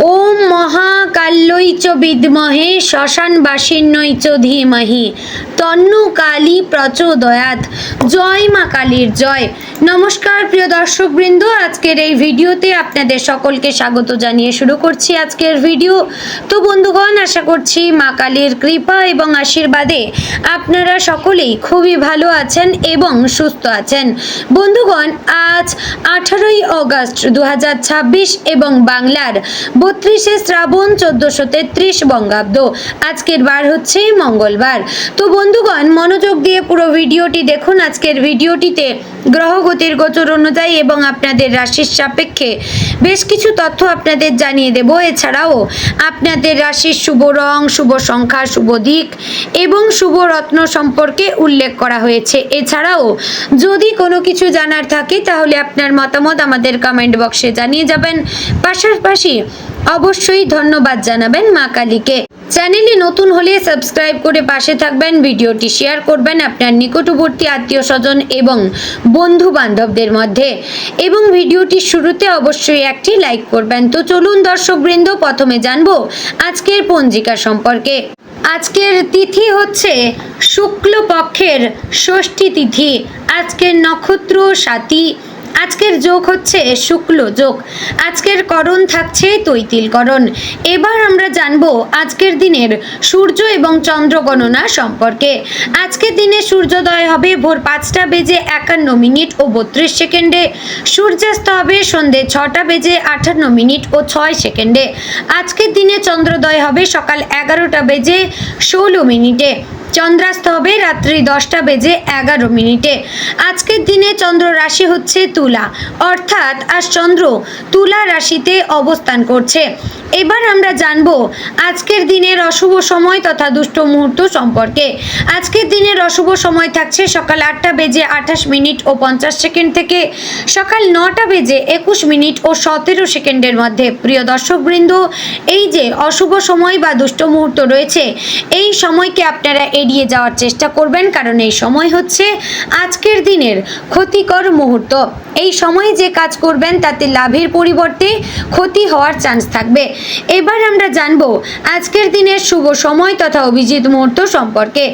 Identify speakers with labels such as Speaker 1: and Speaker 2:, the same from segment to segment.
Speaker 1: ওম মহাকাল্যৈ চ বিদ্মহে শ্মশানবাসিন্যৈ চ ধীমহি তন্নু কালী প্রচোদয়াৎ। জয় মা কালীর জয়। নমস্কার প্রিয় দর্শকবৃন্দ, আজকের এই ভিডিওতে আপনাদের সকলকে স্বাগত জানিয়ে শুরু করছি আজকের ভিডিও। তো বন্ধুগণ, আশা করছি মা কালীর কৃপা এবং আশীর্বাদে আপনারা সকলেই খুবই ভালো আছেন এবং সুস্থ আছেন। বন্ধুগণ, আজ 18ই অগস্ট 2026 এবং বাংলার 32শে শ্রাবণ 1433 বঙ্গাব্দ। আজকের বার হচ্ছে মঙ্গলবার। তো বন্ধুগণ, মনোযোগ দিয়ে পুরো ভিডিওটি দেখুন। আজকের ভিডিওটিতে গ্রহগতির গোচর অনুযায়ী এবং আপনাদের রাশির সাপেক্ষে বেশ কিছু তথ্য আপনাদের জানিয়ে দেব। এছাড়াও আপনাদের রাশির শুভ রং, শুভ সংখ্যা, শুভ দিক এবং শুভ রত্ন সম্পর্কে উল্লেখ করা হয়েছে। এছাড়াও যদি কোনো কিছু জানার থাকে তাহলে আপনার মতামত আমাদের কমেন্ট বক্সে জানিয়ে যাবেন। পাশাপাশি অবশ্যই ধন্যবাদ জানাবেন মা কালীকে। চ্যানেলে নতুন হলে সাবস্ক্রাইব করে পাশে থাকবেন, ভিডিওটি শেয়ার করবেন আপনার নিকটবর্তী আত্মীয় স্বজন এবং বন্ধু বান্ধবদের মধ্যে, এবং ভিডিওটির শুরুতে অবশ্যই একটি লাইক করবেন। তো চলুন দর্শকবৃন্দ, প্রথমে জানবো আজকের পঞ্জিকা সম্পর্কে। আজকের তিথি হচ্ছে শুক্লপক্ষের ষষ্ঠী তিথি। আজকের নক্ষত্র স্বাতী। আজকের যোগ হচ্ছে শুক্ল যোগ। আজকের করণ থাকছে তৈতিলকরণ। এবার আমরা জানবো আজকের দিনের সূর্য এবং চন্দ্র গণনা সম্পর্কে। আজকের দিনে সূর্যোদয় হবে ভোর 5টা বেজে 51 মিনিট ও 32 সেকেন্ডে। সূর্যাস্ত হবে সন্ধে 6টা বেজে 58 মিনিট ও 6 সেকেন্ডে। আজকের দিনে চন্দ্রোদয় হবে সকাল 11টা বেজে 16 মিনিটে। চন্দ্রাস্ত হবে রাত্রি 10টা বেজে 11 মিনিটে। আজকের দিনে চন্দ্র রাশি হচ্ছে তুলা, অর্থাৎ আজ চন্দ্র তুলা রাশিতে অবস্থান করছে। এবার আমরা জানবো আজকের দিনের অশুভ সময় তথা দুষ্ট মুহূর্ত সম্পর্কে। আজকের দিনের অশুভ সময় থাকছে সকাল 8টা বেজে 28 মিনিট ও 50 সেকেন্ড থেকে সকাল 9টা বেজে 21 মিনিট ও 17 সেকেন্ডের মধ্যে। প্রিয় দর্শকবৃন্দ, এই যে অশুভ সময় বা দুষ্ট মুহূর্ত রয়েছে, এই সময়কে আপনারা এড়িয়ে যাওয়ার চেষ্টা করবেন, কারণ এই সময় হচ্ছে আজকের দিনের ক্ষতিকর মুহূর্ত। এই সময়ে যে কাজ করবেন তাতে লাভের পরিবর্তে ক্ষতি হওয়ার চান্স থাকবে। এবার আমরা জানবো আজকের দিনের শুভ সময় তথা অভিজিৎ মুহূর্ত সম্পর্কে।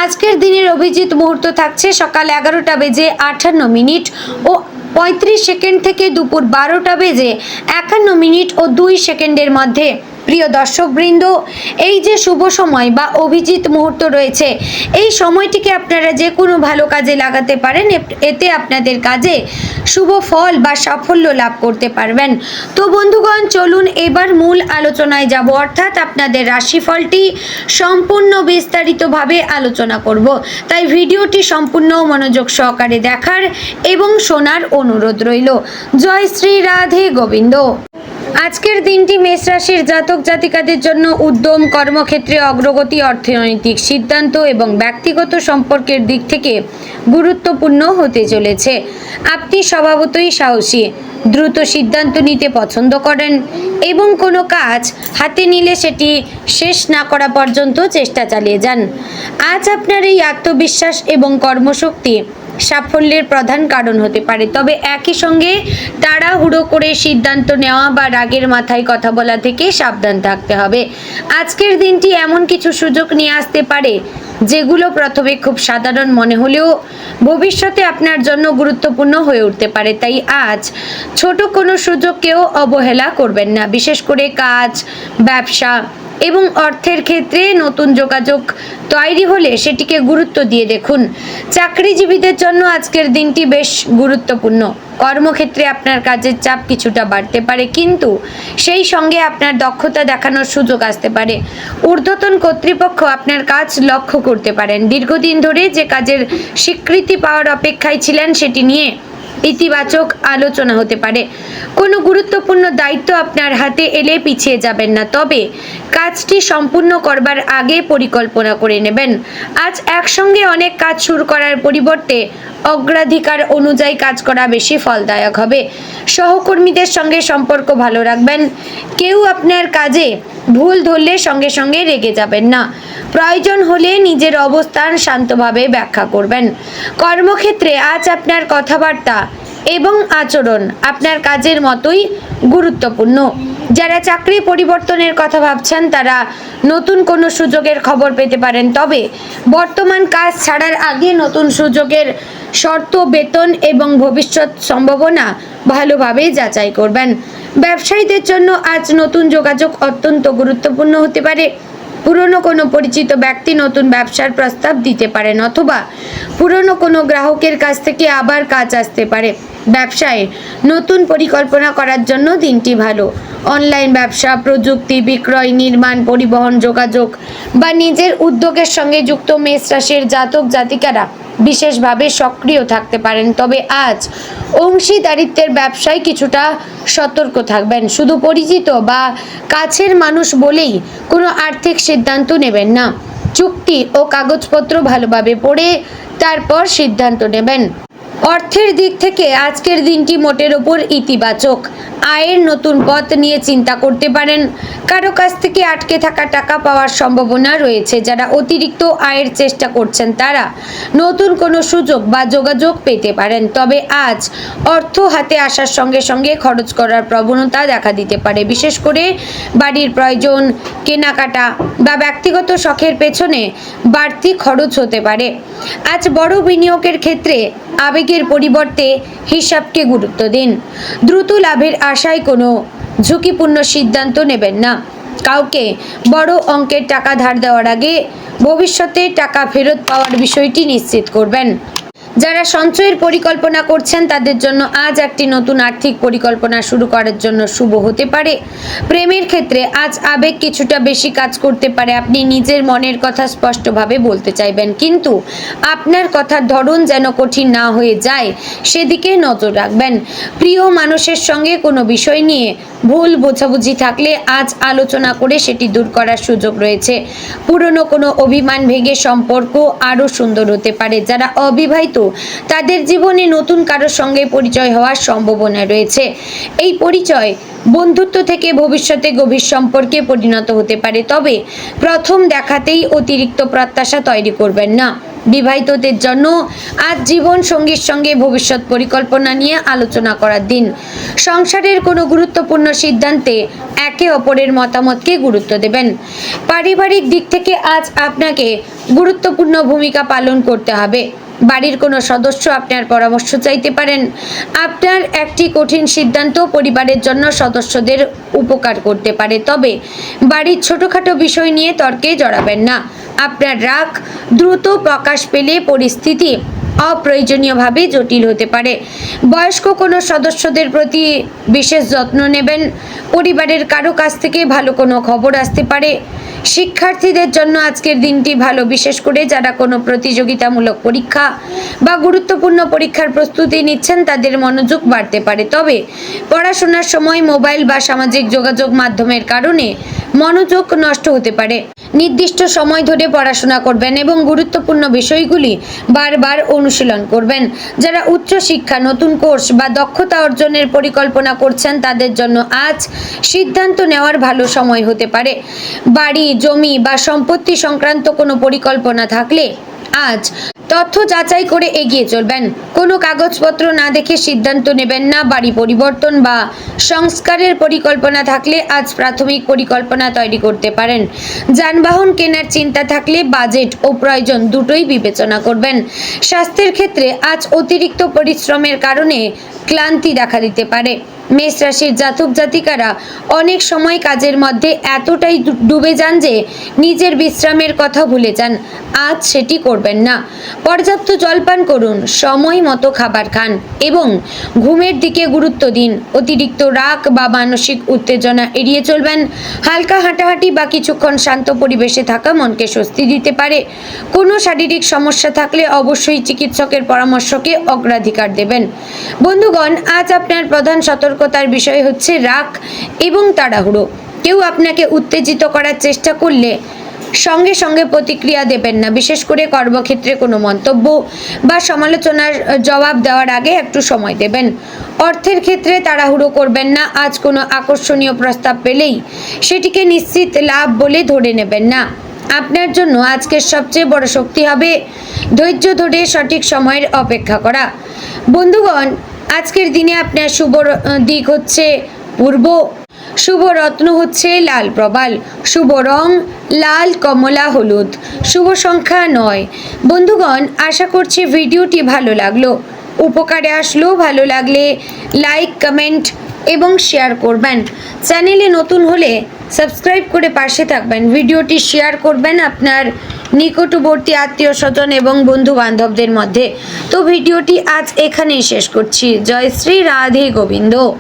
Speaker 1: আজকের দিনের অভিজিৎ মুহূর্ত থাকছে সকাল 11টা বেজে 58 মিনিট ও 35 সেকেন্ড থেকে দুপুর 12টা বেজে 51 মিনিট ও 2 সেকেন্ডের মধ্যে। প্রিয় দর্শকবৃন্দ, এই যে শুভ সময় বা অভিজিৎ মুহূর্ত রয়েছে, এই সময়টিকে আপনারা যে কোনো ভালো কাজে লাগাতে পারেন। এতে আপনাদের কাজে শুভ ফল বা সাফল্য লাভ করতে পারবেন। তো বন্ধুগণ, চলুন এবার মূল আলোচনায় যাব, অর্থাৎ আপনাদের রাশিফলটি সম্পূর্ণ বিস্তারিতভাবে আলোচনা করব। তাই ভিডিওটি সম্পূর্ণ মনোযোগ সহকারে দেখার এবং শোনার অনুরোধ রইল। জয় শ্রী রাধে গোবিন্দ। আজকের দিনটি মেষ রাশির জাতক জাতিকাদের জন্য উদ্যম, কর্মক্ষেত্রে অগ্রগতি, অর্থনৈতিক সিদ্ধান্ত এবং ব্যক্তিগত সম্পর্কের দিক থেকে গুরুত্বপূর্ণ হতে চলেছে। আপনি স্বভাবতই সাহসী, দ্রুত সিদ্ধান্ত নিতে পছন্দ করেন এবং কোনো কাজ হাতে নিলে সেটি শেষ না করা পর্যন্ত চেষ্টা চালিয়ে যান। আজ আপনার এই আত্মবিশ্বাস এবং কর্মশক্তি সাফল্যের প্রধান কারণ হতে পারে, তবে একই সঙ্গে তাড়াহুড়ো করে সিদ্ধান্ত নেওয়া বা রাগের মাথায় কথা বলা থেকে সাবধান থাকতে হবে। আজকের দিনটি এমন কিছু সুযোগ নিয়ে আসতে পারে যেগুলো প্রথমে খুব সাধারণ মনে হলেও ভবিষ্যতে আপনার জন্য গুরুত্বপূর্ণ হয়ে উঠতে পারে। তাই আজ ছোট কোনো সুযোগকেও অবহেলা করবেন না। বিশেষ করে কাজ, ব্যবসা এবং অর্থের ক্ষেত্রে নতুন যোগাযোগ তৈরি হলে সেটিকে গুরুত্ব দিয়ে দেখুন। চাকরিজীবীদের জন্য আজকের দিনটি বেশ গুরুত্বপূর্ণ। কর্মক্ষেত্রে আপনার কাজের চাপ কিছুটা বাড়তে পারে, কিন্তু সেই সঙ্গে আপনার দক্ষতা দেখানোর সুযোগ আসতে পারে। ঊর্ধ্বতন কর্তৃপক্ষ আপনার কাজ লক্ষ্য করতে পারেন। দীর্ঘদিন ধরে যে কাজের স্বীকৃতি পাওয়ার অপেক্ষায় ছিলেন সেটি নিয়ে ইতিবাচক আলোচনা হতে পারে। কোনো গুরুত্বপূর্ণ দায়িত্ব আপনার হাতে এলে পিছিয়ে যাবেন না, তবে কাজটি সম্পূর্ণ করবার আগে পরিকল্পনা করে নেবেন। আজ একসঙ্গে অনেক কাজ শুরু করার পরিবর্তে অগ্রাধিকার অনুযায়ী কাজ করা বেশি ফলদায়ক হবে। সহকর্মীদের সঙ্গে সম্পর্ক ভালো রাখবেন। কেউ আপনার কাজে ভুল ধরলে সঙ্গে সঙ্গে রেগে যাবেন না। প্রয়োজন হলে নিজের অবস্থান শান্তভাবে ব্যাখ্যা করবেন। কর্মক্ষেত্রে আজ আপনার কথাবার্তা এবং আচরণ আপনার কাজের মতোই গুরুত্বপূর্ণ। যারা চাকরি পরিবর্তনের কথা ভাবছেন তারা নতুন কোনো সুযোগের খবর পেতে পারেন, তবে বর্তমান কাজ ছাড়ার আগে নতুন সুযোগের শর্ত, বেতন এবং ভবিষ্যৎ সম্ভাবনা ভালোভাবে যাচাই করবেন। ব্যবসায়ীদের জন্য আজ নতুন যোগাযোগ অত্যন্ত গুরুত্বপূর্ণ হতে পারে। পুরনো কোনো পরিচিত ব্যক্তি নতুন ব্যবসার প্রস্তাব দিতে পারেন, অথবা পুরনো কোনো গ্রাহকের কাছ থেকে আবার কাজ আসতে পারে। ব্যবসায় নতুন পরিকল্পনা করার জন্য দিনটি ভালো। অনলাইন ব্যবসা, প্রযুক্তি, বিক্রয়, নির্মাণ, পরিবহন, যোগাযোগ বা নিজের উদ্যোগের সঙ্গে যুক্ত মেষ রাশির জাতক জাতিকারা বিশেষভাবে সক্রিয় থাকতে পারেন, তবে আজ অংশীদারিত্বের ব্যবসায় কিছুটা সতর্ক থাকবেন। শুধু পরিচিত বা কাছের মানুষ বলেই কোনো আর্থিক সিদ্ধান্ত নেবেন না। চুক্তি ও কাগজপত্র ভালোভাবে পড়ে তারপর সিদ্ধান্ত নেবেন। অর্থের দিক থেকে আজকের দিনটি মোটের ওপর ইতিবাচক। আয়ের নতুন পথ নিয়ে চিন্তা করতে পারেন। কারো কাছ থেকে আটকে থাকা টাকা পাওয়ার সম্ভাবনা রয়েছে। যারা অতিরিক্ত আয়ের চেষ্টা করছেন তারা নতুন কোনো সুযোগ বা যোগাযোগ পেতে পারেন, তবে আজ অর্থ হাতে আসার সঙ্গে সঙ্গে খরচ করার প্রবণতা দেখা দিতে পারে। বিশেষ করে বাড়ির প্রয়োজন, কেনাকাটা বা ব্যক্তিগত শখের পেছনে বাড়তি খরচ হতে পারে। আজ বড় বিনিয়োগের ক্ষেত্রে আবেগের পরিবর্তে হিসাবকে গুরুত্ব দিন। দ্রুত লাভের আশায় কোনো ঝুঁকিপূর্ণ সিদ্ধান্ত নেবেন না। কাউকে বড় অঙ্কের টাকা ধার দেওয়ার আগে ভবিষ্যতে টাকা ফেরত পাওয়ার বিষয়টি নিশ্চিত করবেন। যারা সঞ্চয়ের পরিকল্পনা করছেন তাদের জন্য আজ একটি নতুন আর্থিক পরিকল্পনা শুরু করার জন্য শুভ হতে পারে। প্রেমের ক্ষেত্রে আজ আবেগ কিছুটা বেশি কাজ করতে পারে। আপনি নিজের মনের কথা স্পষ্টভাবে বলতে চাইবেন, কিন্তু আপনার কথার ধরন যেন কঠিন না হয়ে যায় সেদিকে নজর রাখবেন। প্রিয় মানুষের সঙ্গে কোনো বিষয় নিয়ে ভুল বোঝাবুঝি থাকলে আজ আলোচনা করে সেটি দূর করার সুযোগ রয়েছে। পুরনো কোনো অভিমান ভেঙে সম্পর্ক আরও সুন্দর হতে পারে। যারা অবিবাহিত তাদের জীবনে নতুন কারোর সঙ্গে পরিচয় হওয়ার সম্ভাবনা রয়েছে। এই পরিচয় বন্ধুত্ব থেকে ভবিষ্যতে গভীর সম্পর্কে পরিণত হতে পারে, তবে প্রথম দেখাতেই অতিরিক্ত প্রত্যাশা তৈরি করবেন না। বিবাহিতদের জন্য আজ জীবন সঙ্গীর সঙ্গে ভবিষ্যৎ পরিকল্পনা নিয়ে আলোচনা করার দিন। সংসারের কোনো গুরুত্বপূর্ণ সিদ্ধান্তে একে অপরের মতামতকে গুরুত্ব দেবেন। পারিবারিক দিক থেকে আজ আপনাকে গুরুত্বপূর্ণ ভূমিকা পালন করতে হবে। বাড়ির কোনো সদস্য আপনার পরামর্শ চাইতে পারেন। আপনার একটি কঠিন সিদ্ধান্ত পরিবারের জন্য সদস্যদের উপকার করতে পারে, তবে বাড়ির ছোটোখাটো বিষয় নিয়ে তর্কে জড়াবেন না। আপনার রাগ দ্রুত প্রকাশ পেলে পরিস্থিতি অপ্রয়োজনীয়ভাবে জটিল হতে পারে। বয়স্ক কোনো সদস্যদের প্রতি বিশেষ যত্ন নেবেন। পরিবারের কারো কাছ থেকে ভালো কোনো খবর আসতে পারে। শিক্ষার্থীদের জন্য আজকের দিনটি ভালো, বিশেষ করে যারা কোনো প্রতিযোগিতামূলক পরীক্ষা বা গুরুত্বপূর্ণ পরীক্ষার প্রস্তুতি নিচ্ছেন তাদের মনোযোগ বাড়তে পারে, তবে পড়াশোনার সময় মোবাইল বা সামাজিক যোগাযোগ মাধ্যমের কারণে মনোযোগ নষ্ট হতে পারে। নির্দিষ্ট সময় ধরে পড়াশোনা করবেন এবং গুরুত্বপূর্ণ বিষয়গুলি বারবার অনুশীলন করবেন। যারা উচ্চশিক্ষা, নতুন কোর্স বা দক্ষতা অর্জনের পরিকল্পনা করছেন তাদের জন্য আজ সিদ্ধান্ত নেওয়ার ভালো সময় হতে পারে। বাড়ি, জমি বা সম্পত্তি সংক্রান্ত কোনো পরিকল্পনা থাকলে আজ তথ্য যাচাই করে এগিয়ে চলবেন। কোনো কাগজপত্র না দেখে সিদ্ধান্ত নেবেন না। বাড়ি পরিবর্তন বা সংস্কারের পরিকল্পনা থাকলে আজ প্রাথমিক পরিকল্পনা তৈরি করতে পারেন। যানবাহন কেনার চিন্তা থাকলে বাজেট ও প্রয়োজন দুটোই বিবেচনা করবেন। স্বাস্থ্যের ক্ষেত্রে আজ অতিরিক্ত পরিশ্রমের কারণে ক্লান্তি দেখা দিতে পারে। মেষ রাশির জাতক জাতিকারা অনেক সময় কাজের মধ্যে এতটাই ডুবে যান যে নিজের বিশ্রামের কথা ভুলে যান। আজ সেটি করবেন না। পর্যাপ্ত জলপান করুন, সময় মতো খাবার খান এবং ঘুমের দিকে গুরুত্ব দিন। অতিরিক্ত রাগ বা মানসিক উত্তেজনা এড়িয়ে চলবেন। হালকা হাঁটাহাঁটি বা কিছুক্ষণ শান্ত পরিবেশে থাকা মনকে স্বস্তি দিতে পারে। কোনো শারীরিক সমস্যা থাকলে অবশ্যই চিকিৎসকের পরামর্শকে অগ্রাধিকার দেবেন। বন্ধুগণ, আজ আপনার প্রধান সতর্কতার বিষয় হচ্ছে রাগ এবং তাড়াহুড়ো। কেউ আপনাকে উত্তেজিত করার চেষ্টা করলে সঙ্গে সঙ্গে প্রতিক্রিয়া দেবেন না। বিশেষ করে কর্মক্ষেত্রে কোনো মন্তব্য বা সমালোচনার জবাব দেওয়ার আগে একটু সময় দেবেন। অর্থের ক্ষেত্রে তাড়াহুড়ো করবেন না। আজ কোনো আকর্ষণীয় প্রস্তাব পেলেই সেটিকে নিশ্চিত লাভ বলে ধরে নেবেন না। আপনার জন্য আজকের সবচেয়ে বড় শক্তি হবে ধৈর্য ধরে সঠিক সময়ের অপেক্ষা করা। বন্ধুগণ, আজকের দিনে আপনার শুভ দিক হচ্ছে পূর্ব। শুভ রত্ন হচ্ছে লাল প্রবাল, শুভ রং লাল, কমলা, হলুদ, শুভ সংখ্যা 9। বন্ধুগণ, আশা করছি ভিডিওটি ভালো লাগলো, উপকারে আসলো। ভালো লাগলে লাইক, কমেন্ট এবং শেয়ার করবেন। চ্যানেলে নতুন হলে সাবস্ক্রাইব করে পাশে থাকবেন। ভিডিওটি শেয়ার করবেন আপনার নিকটবর্তী আত্মীয় স্বজন এবং বন্ধু বান্ধবদের মধ্যে। তো ভিডিওটি আজ এখানেই শেষ করছি। জয় শ্রী রাধে গোবিন্দ।